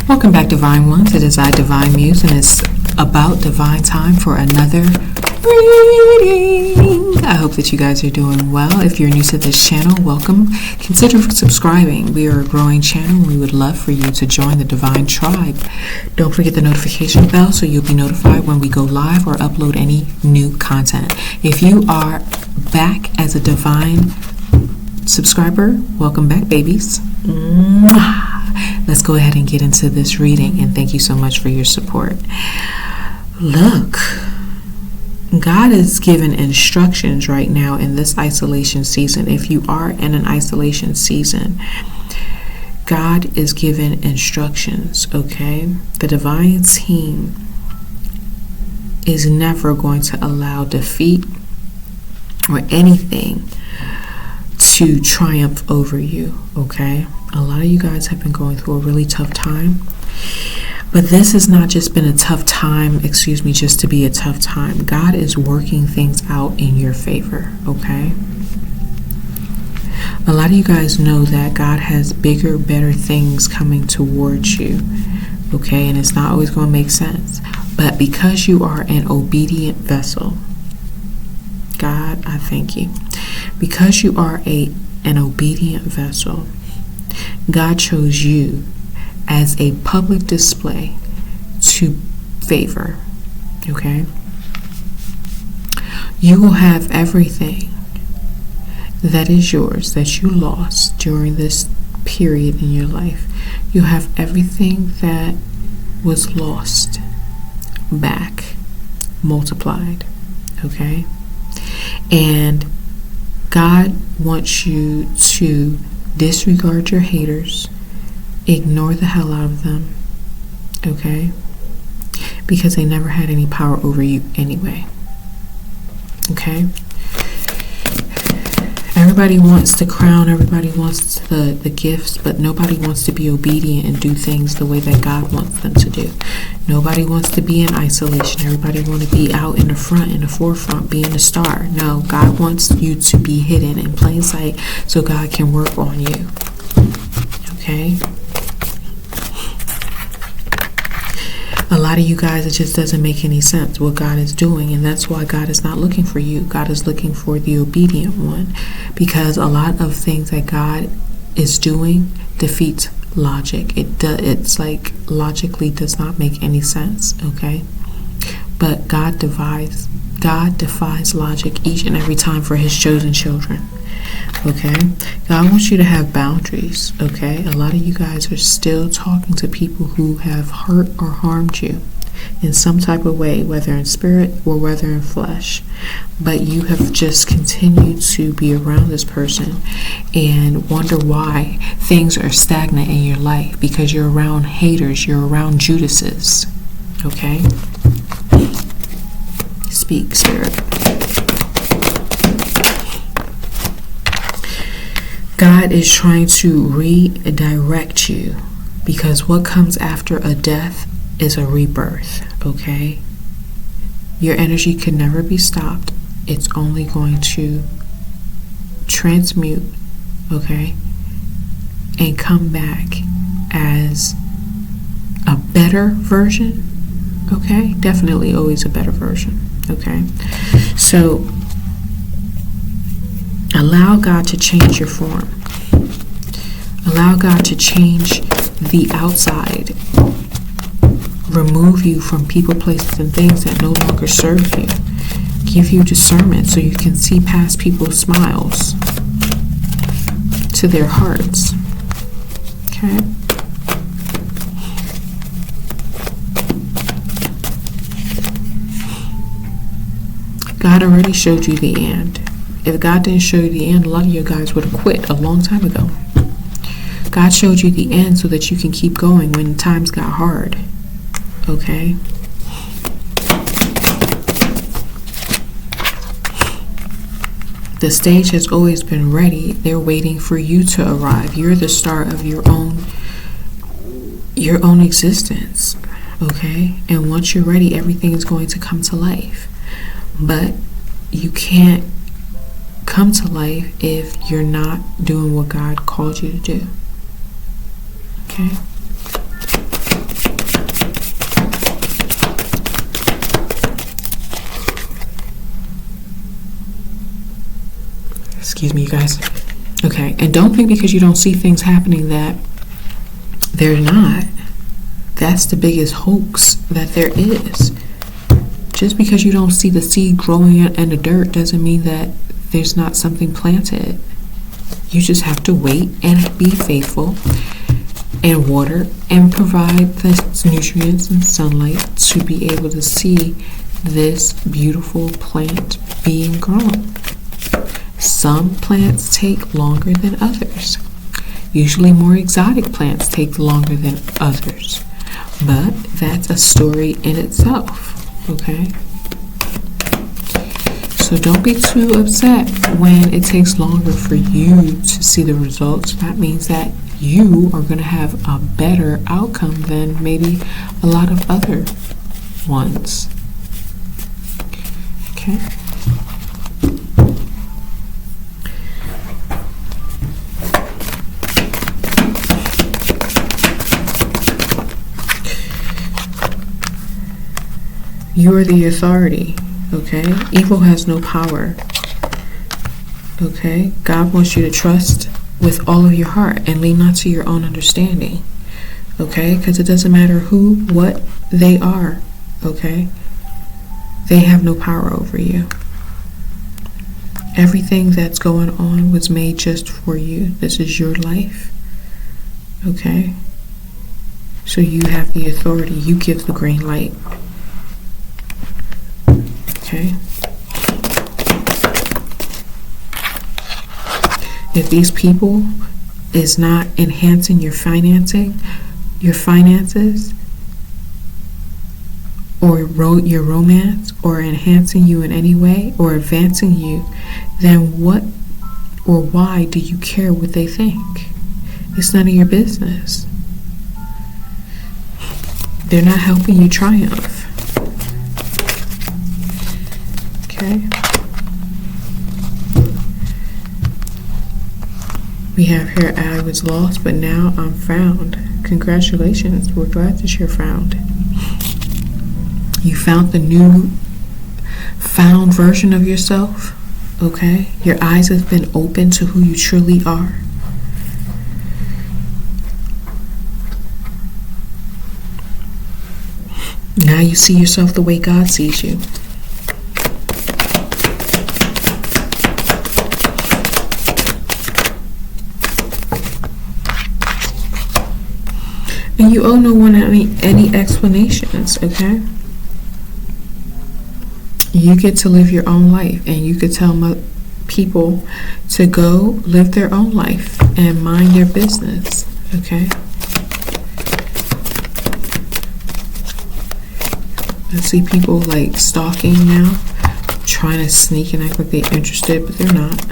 Welcome back, Divine Ones. It is I, Divine Muse, and it's about divine time for another reading. I hope that you guys are doing well. If you're new to this channel, welcome. Consider subscribing. We are a growing channel. We would love for you to join the Divine Tribe. Don't forget the notification bell so you'll be notified when we go live or upload any new content. If you are back as a Divine subscriber, welcome back, babies. Mwah. Let's go ahead and get into this reading, and thank you so much for your support. Look, God is giving instructions right now in this isolation season. If you are in an isolation season, God is giving instructions, okay? The divine team is never going to allow defeat or anything to triumph over you, okay? A lot of you guys have been going through a really tough time, but this has not just been a tough time, just to be a tough time. God is working things out in your favor, okay? A lot of you guys know that God has bigger, better things coming towards you, okay? And it's not always going to make sense, but because you are an obedient vessel, God, I thank you. Because you are an obedient vessel, God chose you as a public display to favor, okay? You will have everything that is yours that you lost during this period in your life. You'll have everything that was lost back, multiplied, okay? And God wants you to disregard your haters, ignore the hell out of them, okay? Because they never had any power over you anyway, okay? Everybody wants the crown, everybody wants the gifts, but nobody wants to be obedient and do things the way that God wants them to do. Nobody wants to be in isolation. Everybody wants to be out in the front, in the forefront, being a star. No, God wants you to be hidden in plain sight so God can work on you. Okay? A lot of you guys, it just doesn't make any sense what God is doing, and that's why God is not looking for you. God is looking for the obedient one, because a lot of things that God is doing defeats logic. It's like logically does not make any sense, okay? But God defies logic each and every time for his chosen children, okay? God wants you to have boundaries, okay? A lot of you guys are still talking to people who have hurt or harmed you in some type of way, whether in spirit or whether in flesh, but you have just continued to be around this person and wonder why things are stagnant in your life, because you're around haters, you're around Judases, okay? Speak, Spirit. God is trying to redirect you, because what comes after a death is a rebirth, okay? Your energy can never be stopped. It's only going to transmute, okay? And come back as a better version, okay? Definitely always a better version, okay? So allow God to change your form. Allow God to change the outside. Remove you from people, places, and things that no longer serve you. Give you discernment so you can see past people's smiles to their hearts. Okay? God already showed you the end. If God didn't show you the end, a lot of you guys would have quit a long time ago. God showed you the end so that you can keep going when times got hard. Okay? The stage has always been ready. They're waiting for you to arrive. You're the star of your own existence. Okay? And once you're ready, everything is going to come to life. But you can't come to life if you're not doing what God called you to do. Okay? Excuse me, you guys. Okay, and don't think because you don't see things happening that they're not. That's the biggest hoax that there is. Just because you don't see the seed growing in the dirt doesn't mean that there's not something planted. You just have to wait and be faithful and water and provide the nutrients and sunlight to be able to see this beautiful plant being grown. Some plants take longer than others. Usually more exotic plants take longer than others. But that's a story in itself, okay? So don't be too upset when it takes longer for you to see the results. That means that you are going to have a better outcome than maybe a lot of other ones. Okay? You are the authority, okay? Evil has no power, okay? God wants you to trust with all of your heart and lean not to your own understanding, okay? Because it doesn't matter who, what they are, okay? They have no power over you. Everything that's going on was made just for you. This is your life, okay? So you have the authority. You give the green light. Okay. If these people is not enhancing your finances, or your romance, or enhancing you in any way, or advancing you, then what or why do you care what they think? It's none of your business. They're not helping you triumph. Okay. We have here, I was lost, but now I'm found. Congratulations. We're glad that you're found. You found the new found version of yourself. Okay. Your eyes have been opened to who you truly are. Now you see yourself the way God sees you. And you owe no one any explanations, okay? You get to live your own life, and you could tell people to go live their own life and mind their business, okay? I see people like stalking now, trying to sneak and act like they're interested, but they're not.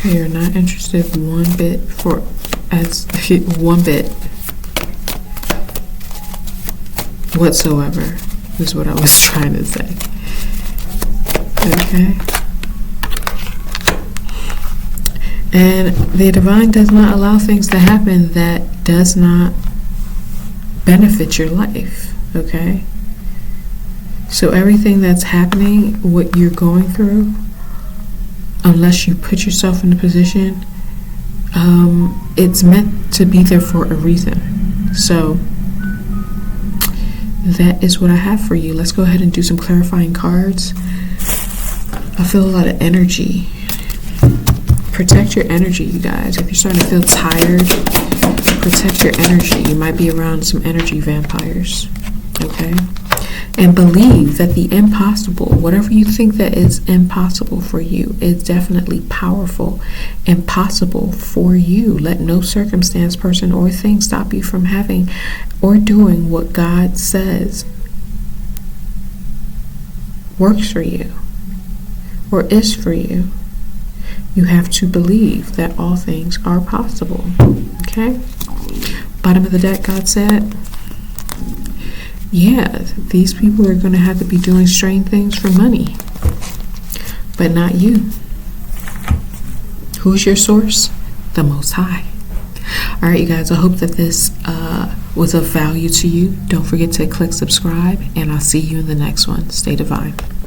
They are not interested one bit whatsoever, is what I was trying to say. Okay. And the divine does not allow things to happen that does not benefit your life, okay? So everything that's happening, what you're going through, unless you put yourself in a position, it's meant to be there for a reason. So that is what I have for you. Let's go ahead and do some clarifying cards. I feel a lot of energy. Protect your energy, you guys. If you're starting to feel tired, protect your energy. You might be around some energy vampires, okay? And believe that the impossible, whatever you think that is impossible for you, is definitely powerful and possible for you. Let no circumstance, person, or thing stop you from having or doing what God says works for you or is for you. You have to believe that all things are possible. Okay? Bottom of the deck, God said, yeah, these people are going to have to be doing strange things for money, but not you. Who's your source? The Most High. All right, you guys, I hope that this was of value to you. Don't forget to click subscribe, and I'll see you in the next one. Stay divine.